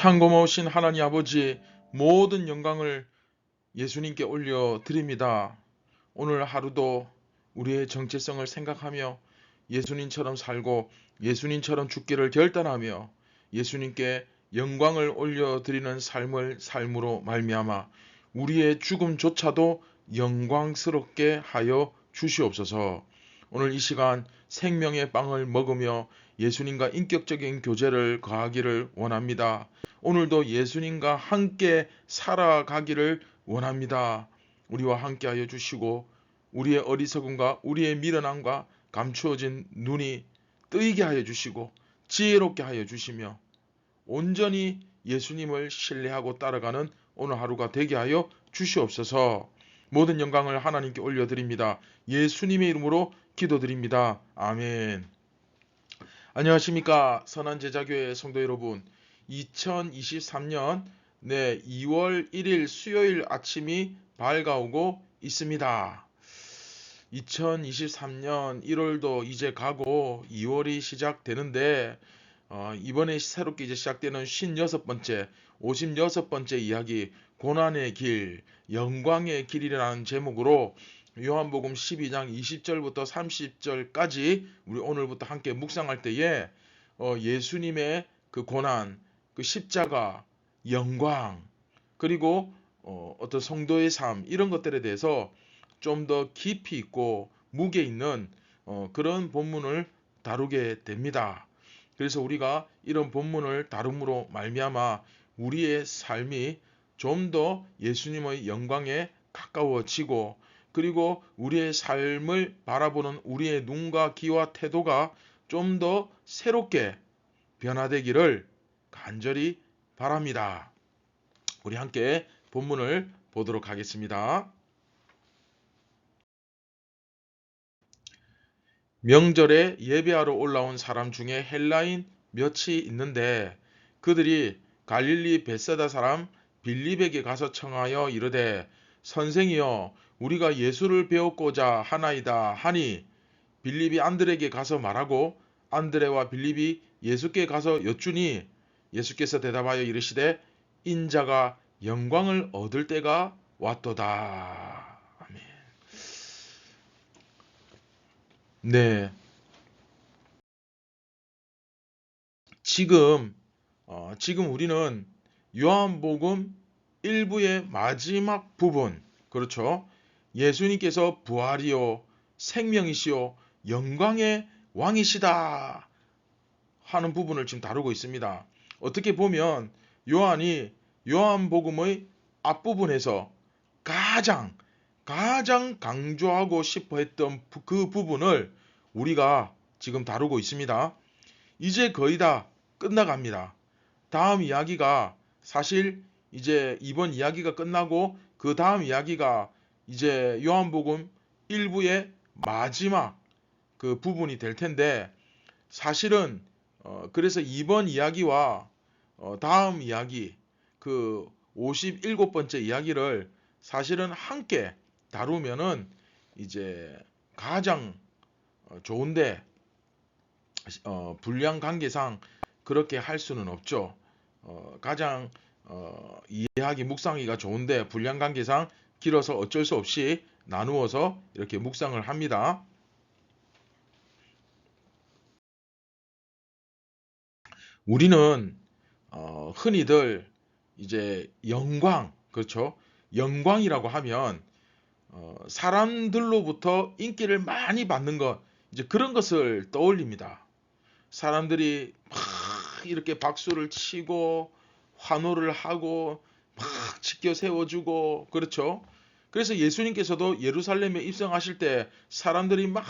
참 고마우신 하나님 아버지, 모든 영광을 예수님께 올려드립니다. 오늘 하루도 우리의 정체성을 생각하며 예수님처럼 살고 예수님처럼 죽기를 결단하며 예수님께 영광을 올려드리는 삶으로 말미암아 우리의 죽음조차도 영광스럽게 하여 주시옵소서. 오늘 이 시간 생명의 빵을 먹으며 예수님과 인격적인 교제를 거하기를 원합니다. 오늘도 예수님과 함께 살아가기를 원합니다. 우리와 함께 하여 주시고 우리의 어리석음과 우리의 미련함과 감추어진 눈이 뜨이게 하여 주시고 지혜롭게 하여 주시며 온전히 예수님을 신뢰하고 따라가는 오늘 하루가 되게 하여 주시옵소서. 모든 영광을 하나님께 올려드립니다. 예수님의 이름으로 기도드립니다. 아멘. 안녕하십니까, 선한제자교회 성도 여러분. 2023년 2월 1일 수요일 아침이 밝아오고 있습니다. 2023년 1월도 이제 가고 2월이 시작되는데 이번에 새롭게 이제 시작되는 56번째, 56번째 이야기, 고난의 길, 영광의 길이라는 제목으로 요한복음 12장 20절부터 30절까지 우리 오늘부터 함께 묵상할 때에 예수님의 그 고난, 그 십자가, 영광, 그리고 어떤 성도의 삶, 이런 것들에 대해서 좀 더 깊이 있고 무게 있는 그런 본문을 다루게 됩니다. 그래서 우리가 이런 본문을 다룸으로 말미암아 우리의 삶이 좀 더 예수님의 영광에 가까워지고, 그리고 우리의 삶을 바라보는 우리의 눈과 귀와 태도가 좀 더 새롭게 변화되기를 간절히 바랍니다. 우리 함께 본문을 보도록 하겠습니다. 명절에 예배하러 올라온 사람 중에 헬라인 몇이 있는데 그들이 갈릴리 벳사다 사람 빌립에게 가서 청하여 이르되, 선생이여, 우리가 예수를 배우고자 하나이다 하니, 빌립이 안드레에게 가서 말하고 안드레와 빌립이 예수께 가서 여쭈니, 예수께서 대답하여 이르시되, 인자가 영광을 얻을 때가 왔도다. 아멘. 네, 지금 우리는 요한복음 1부의 마지막 부분, 그렇죠? 예수님께서 부활이요 생명이시요 영광의 왕이시다 하는 부분을 지금 다루고 있습니다. 어떻게 보면 요한이 요한복음의 앞부분에서 가장 강조하고 싶어 했던 그 부분을 우리가 지금 다루고 있습니다. 이제 거의 다 끝나갑니다. 다음 이야기가 사실 이제 이번 이야기가 끝나고 그 다음 이야기가 이제 요한복음 1부의 마지막 그 부분이 될 텐데, 사실은 그래서 이번 이야기와 다음 이야기, 그 57번째 이야기를 사실은 함께 다루면은 이제 가장 좋은데 분량 관계상 그렇게 할 수는 없죠. 가장 이해하기 묵상하기가 좋은데 분량 관계상 길어서 어쩔 수 없이 나누어서 이렇게 묵상을 합니다. 우리는 흔히들 이제 영광, 그렇죠? 영광이라고 하면 사람들로부터 인기를 많이 받는 것, 이제 그런 것을 떠올립니다. 사람들이 막 이렇게 박수를 치고 환호를 하고 막 지켜 세워주고, 그렇죠? 그래서 예수님께서도 예루살렘에 입성하실 때 사람들이 막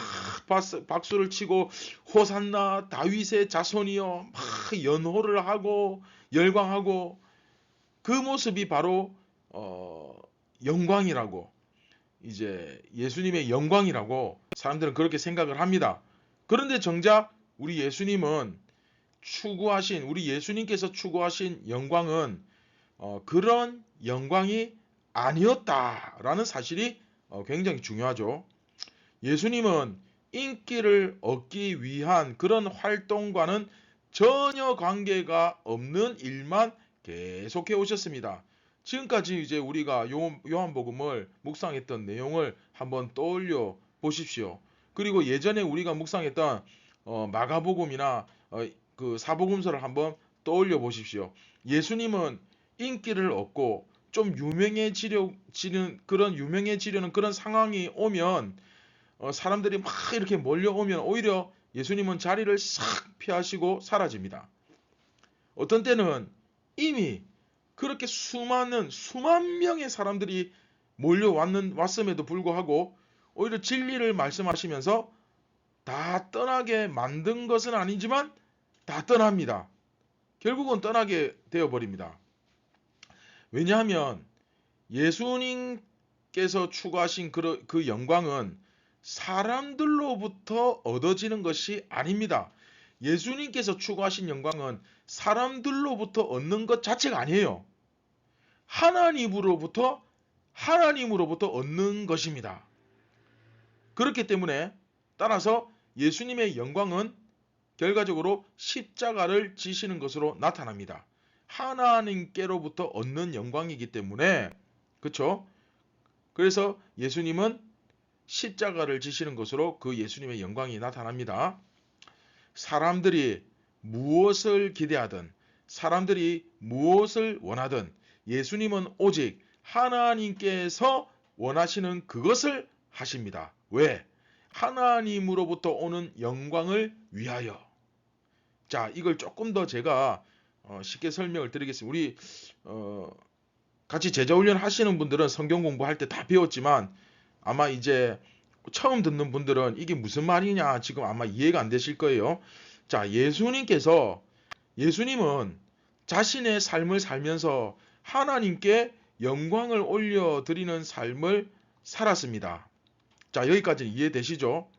박수를 치고 호산나 다윗의 자손이여 막 연호를 하고 열광하고, 그 모습이 바로 영광이라고, 이제 예수님의 영광이라고 사람들은 그렇게 생각을 합니다. 그런데 정작 우리 예수님은 우리 예수님께서 추구하신 영광은 그런 영광이 아니었다라는 사실이 굉장히 중요하죠. 예수님은 인기를 얻기 위한 그런 활동과는 전혀 관계가 없는 일만 계속해 오셨습니다. 지금까지 이제 우리가 요한복음을 묵상했던 내용을 한번 떠올려 보십시오. 그리고 예전에 우리가 묵상했던 마가복음이나 그 사복음서를 한번 떠올려 보십시오. 예수님은 인기를 얻고 좀 유명해지려는 그런 상황이 오면 사람들이 막 이렇게 몰려오면 오히려 예수님은 자리를 싹 피하시고 사라집니다. 어떤 때는 이미 그렇게 수만 명의 사람들이 왔음에도 불구하고 오히려 진리를 말씀하시면서 다 떠나게 만든 것은 아니지만 다 떠납니다. 결국은 떠나게 되어버립니다. 왜냐하면 예수님께서 추구하신 그 영광은 사람들로부터 얻어지는 것이 아닙니다. 예수님께서 추구하신 영광은 사람들로부터 얻는 것 자체가 아니에요. 하나님으로부터 얻는 것입니다. 그렇기 때문에 따라서 예수님의 영광은 결과적으로 십자가를 지시는 것으로 나타납니다. 하나님께로부터 얻는 영광이기 때문에 그렇죠? 그래서 예수님은 십자가를 지시는 것으로 그 예수님의 영광이 나타납니다. 사람들이 무엇을 기대하든 사람들이 무엇을 원하든 예수님은 오직 하나님께서 원하시는 그것을 하십니다. 왜? 하나님으로부터 오는 영광을 위하여. 자, 이걸 조금 더 제가 쉽게 설명을 드리겠습니다. 우리 같이 제자훈련 하시는 분들은 성경 공부할 때 다 배웠지만 아마 이제 처음 듣는 분들은 이게 무슨 말이냐 지금 아마 이해가 안 되실 거예요. 자, 예수님은 자신의 삶을 살면서 하나님께 영광을 올려드리는 삶을 살았습니다. 자, 여기까지 이해되시죠?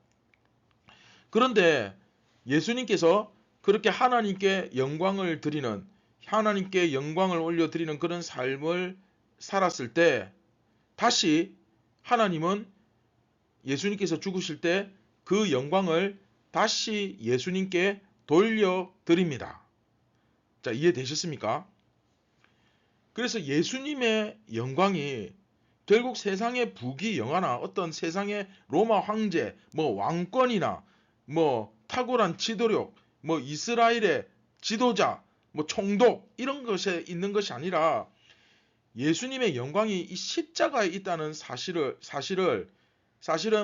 그런데 예수님께서 그렇게 하나님께 영광을 올려드리는 그런 삶을 살았을 때 다시 하나님은 예수님께서 죽으실 때 그 영광을 다시 예수님께 돌려드립니다. 자, 이해되셨습니까? 그래서 예수님의 영광이 결국 세상의 부귀영화나 어떤 세상의 로마 황제, 왕권이나 탁월한 지도력, 이스라엘의 지도자, 총독 이런 것에 있는 것이 아니라 예수님의 영광이 이 십자가에 있다는 사실은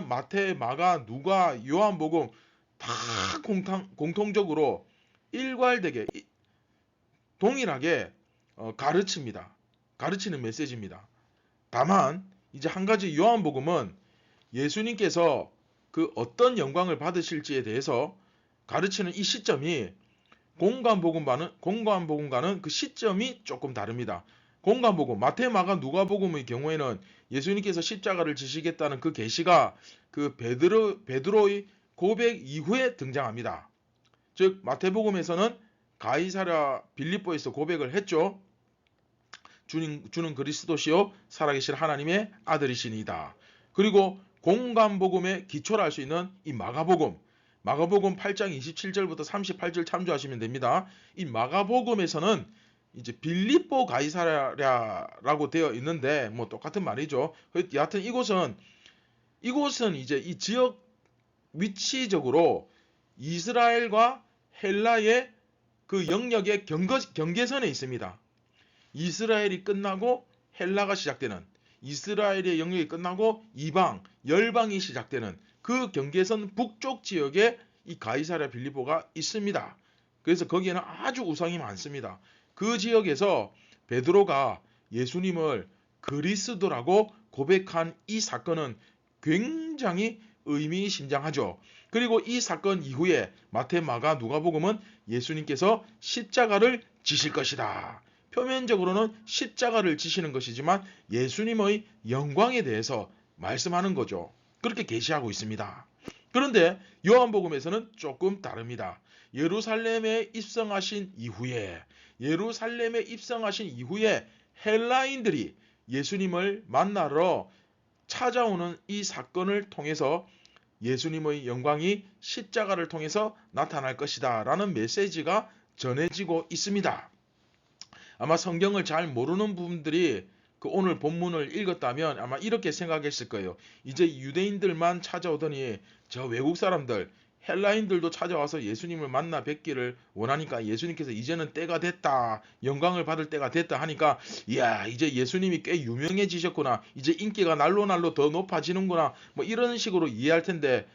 마태, 마가, 누가, 요한복음 다 공통적으로 일괄되게 동일하게 가르칩니다. 가르치는 메시지입니다. 다만 이제 한 가지 요한복음은 예수님께서 그 어떤 영광을 받으실지에 대해서 가르치는 이 시점이 공관복음과는 그 시점이 조금 다릅니다. 공관복음, 마태, 마가, 누가복음의 경우에는 예수님께서 십자가를 지시겠다는 그 계시가 그 베드로의 고백 이후에 등장합니다. 즉 마태복음에서는 가이사랴 빌립보에서 고백을 했죠. 주는 그리스도시요 살아계신 하나님의 아들이시니이다. 그리고 공관복음의 기초를 알 수 있는 이 마가복음 8장 27절부터 38절 참조하시면 됩니다. 이 마가복음에서는 이제 빌립보 가이사랴라고 되어 있는데 똑같은 말이죠. 여하튼 이곳은 이제 이 지역 위치적으로 이스라엘과 헬라의 그 영역의 경계선에 있습니다. 이스라엘이 끝나고 헬라가 시작되는, 이스라엘의 영역이 끝나고 열방이 시작되는 그 경계선 북쪽 지역에 이 가이사랴 빌립보가 있습니다. 그래서 거기에는 아주 우상이 많습니다. 그 지역에서 베드로가 예수님을 그리스도라고 고백한 이 사건은 굉장히 의미심장하죠. 그리고 이 사건 이후에 마태, 마가, 누가복음은 예수님께서 십자가를 지실 것이다. 표면적으로는 십자가를 지시는 것이지만 예수님의 영광에 대해서 말씀하는 거죠. 그렇게 계시하고 있습니다. 그런데 요한복음에서는 조금 다릅니다. 예루살렘에 입성하신 이후에 헬라인들이 예수님을 만나러 찾아오는 이 사건을 통해서 예수님의 영광이 십자가를 통해서 나타날 것이다 라는 메시지가 전해지고 있습니다. 아마 성경을 잘 모르는 분들이 그 오늘 본문을 읽었다면 아마 이렇게 생각했을 거예요. 이제 유대인들만 찾아오더니 저 외국 사람들, 헬라인들도 찾아와서 예수님을 만나 뵙기를 원하니까 예수님께서 이제는 때가 됐다, 영광을 받을 때가 됐다 하니까 이야, 이제 예수님이 꽤 유명해지셨구나, 이제 인기가 날로 날로 더 높아지는구나, 뭐 이런 식으로 이해할 텐데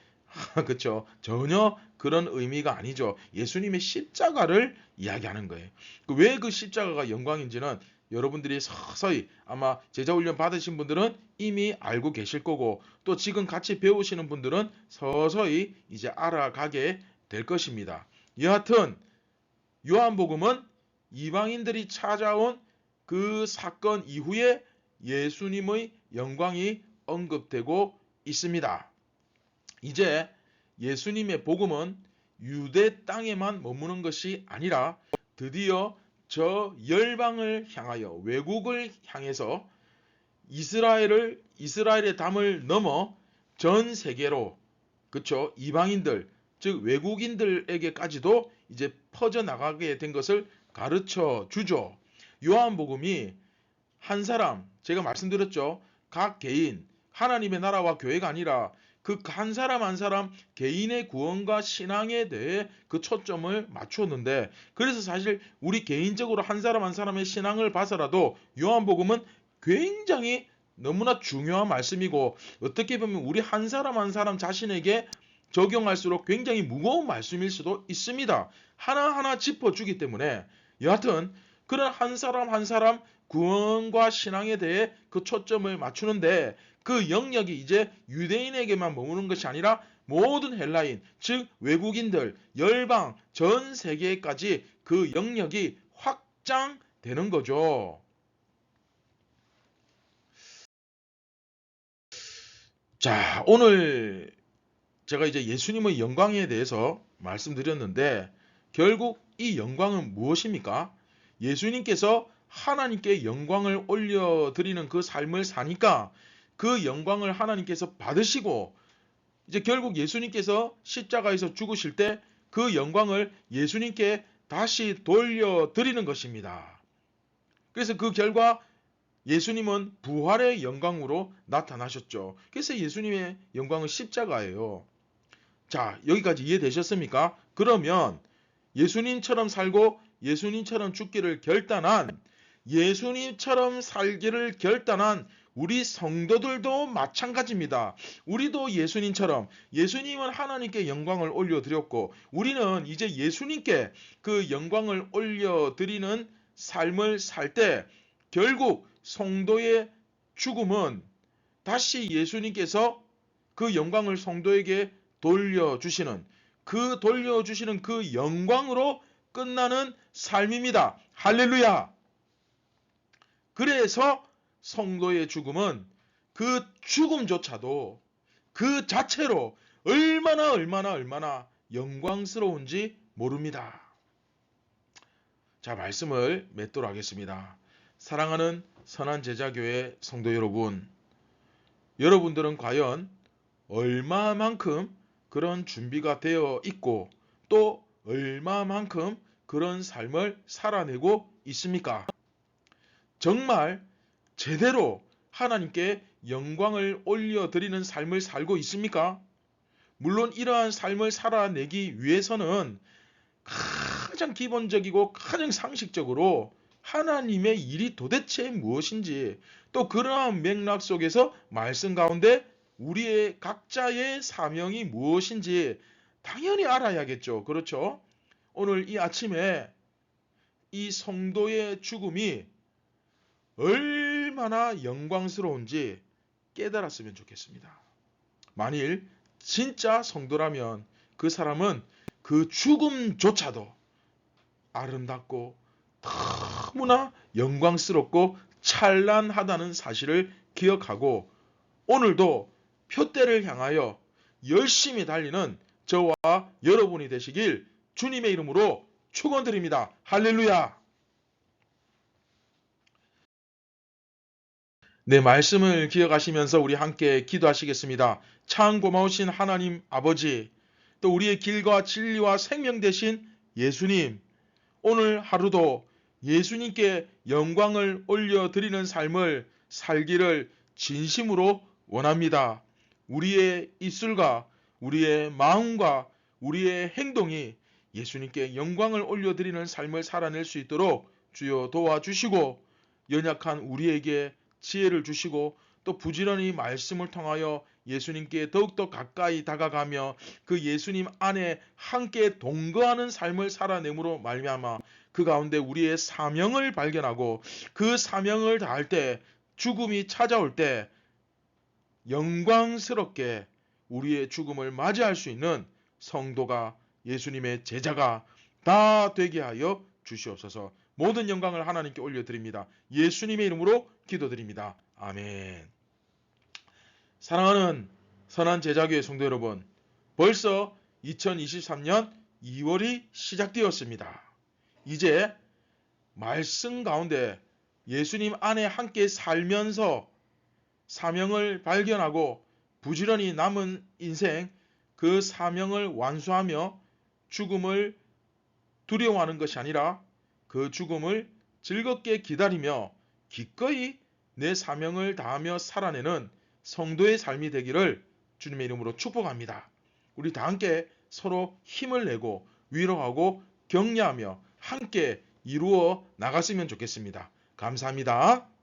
그렇죠. 전혀 그런 의미가 아니죠. 예수님의 십자가를 이야기하는 거예요. 왜 그 십자가가 영광인지는 여러분들이 서서히 아마 제자훈련 받으신 분들은 이미 알고 계실 거고, 또 지금 같이 배우시는 분들은 서서히 이제 알아가게 될 것입니다. 여하튼 요한복음은 이방인들이 찾아온 그 사건 이후에 예수님의 영광이 언급되고 있습니다. 이제 예수님의 복음은 유대 땅에만 머무는 것이 아니라 드디어 저 열방을 향하여, 외국을 향해서 이스라엘의 담을 넘어 전 세계로, 그쵸, 이방인들 즉 외국인들에게까지도 이제 퍼져나가게 된 것을 가르쳐 주죠. 요한복음이 한 사람, 제가 말씀드렸죠, 각 개인, 하나님의 나라와 교회가 아니라 그 한 사람 한 사람 개인의 구원과 신앙에 대해 그 초점을 맞추었는데, 그래서 사실 우리 개인적으로 한 사람 한 사람의 신앙을 봐서라도 요한복음은 굉장히 너무나 중요한 말씀이고, 어떻게 보면 우리 한 사람 한 사람 자신에게 적용할수록 굉장히 무거운 말씀일 수도 있습니다. 하나하나 짚어주기 때문에. 여하튼 그런 한 사람 한 사람 구원과 신앙에 대해 그 초점을 맞추는데, 그 영역이 이제 유대인에게만 머무는 것이 아니라 모든 헬라인, 즉 외국인들, 열방, 전 세계까지 그 영역이 확장되는 거죠. 자, 오늘 제가 이제 예수님의 영광에 대해서 말씀드렸는데, 결국 이 영광은 무엇입니까? 예수님께서 하나님께 영광을 올려드리는 그 삶을 사니까 그 영광을 하나님께서 받으시고, 이제 결국 예수님께서 십자가에서 죽으실 때 그 영광을 예수님께 다시 돌려드리는 것입니다. 그래서 그 결과 예수님은 부활의 영광으로 나타나셨죠. 그래서 예수님의 영광은 십자가예요. 자, 여기까지 이해되셨습니까? 그러면 예수님처럼 살고 예수님처럼 죽기를 결단한, 예수님처럼 살기를 결단한 우리 성도들도 마찬가지입니다. 우리도 예수님은 하나님께 영광을 올려드렸고, 우리는 이제 예수님께 그 영광을 올려드리는 삶을 살 때 결국 성도의 죽음은 다시 예수님께서 그 영광을 성도에게 돌려주시는 그 영광으로 끝나는 삶입니다. 할렐루야! 그래서 성도의 죽음은 그 죽음조차도 그 자체로 얼마나 영광스러운지 모릅니다. 자, 말씀을 맺도록 하겠습니다. 사랑하는 선한 제자교회 성도 여러분, 여러분들은 과연 얼마만큼 그런 준비가 되어 있고 또 얼마만큼 그런 삶을 살아내고 있습니까? 정말 제대로 하나님께 영광을 올려드리는 삶을 살고 있습니까? 물론 이러한 삶을 살아내기 위해서는 가장 기본적이고 가장 상식적으로 하나님의 일이 도대체 무엇인지, 또 그러한 맥락 속에서 말씀 가운데 우리의 각자의 사명이 무엇인지 당연히 알아야겠죠. 그렇죠? 오늘 이 아침에 이 성도의 죽음이 얼마나 영광스러운지 깨달았으면 좋겠습니다. 만일 진짜 성도라면 그 사람은 그 죽음조차도 아름답고 너무나 영광스럽고 찬란하다는 사실을 기억하고 오늘도 표대를 향하여 열심히 달리는 저와 여러분이 되시길 주님의 이름으로 축원드립니다. 할렐루야! 내 말씀을 기억하시면서 우리 함께 기도하시겠습니다. 참 고마우신 하나님 아버지, 또 우리의 길과 진리와 생명 되신 예수님, 오늘 하루도 예수님께 영광을 올려드리는 삶을 살기를 진심으로 원합니다. 우리의 입술과 우리의 마음과 우리의 행동이 예수님께 영광을 올려드리는 삶을 살아낼 수 있도록 주여 도와주시고, 연약한 우리에게 지혜를 주시고, 또 부지런히 말씀을 통하여 예수님께 더욱더 가까이 다가가며 그 예수님 안에 함께 동거하는 삶을 살아내므로 말미암아 그 가운데 우리의 사명을 발견하고, 그 사명을 다할 때, 죽음이 찾아올 때 영광스럽게 우리의 죽음을 맞이할 수 있는 성도가, 예수님의 제자가 다 되게 하여 주시옵소서. 모든 영광을 하나님께 올려드립니다. 예수님의 이름으로 기도드립니다. 아멘. 사랑하는 선한 제자교회 성도 여러분, 벌써 2023년 2월이 시작되었습니다. 이제 말씀 가운데 예수님 안에 함께 살면서 사명을 발견하고 부지런히 남은 인생, 그 사명을 완수하며 죽음을 두려워하는 것이 아니라 그 죽음을 즐겁게 기다리며 기꺼이 내 사명을 다하며 살아내는 성도의 삶이 되기를 주님의 이름으로 축복합니다. 우리 다 함께 서로 힘을 내고 위로하고 격려하며 함께 이루어 나갔으면 좋겠습니다. 감사합니다.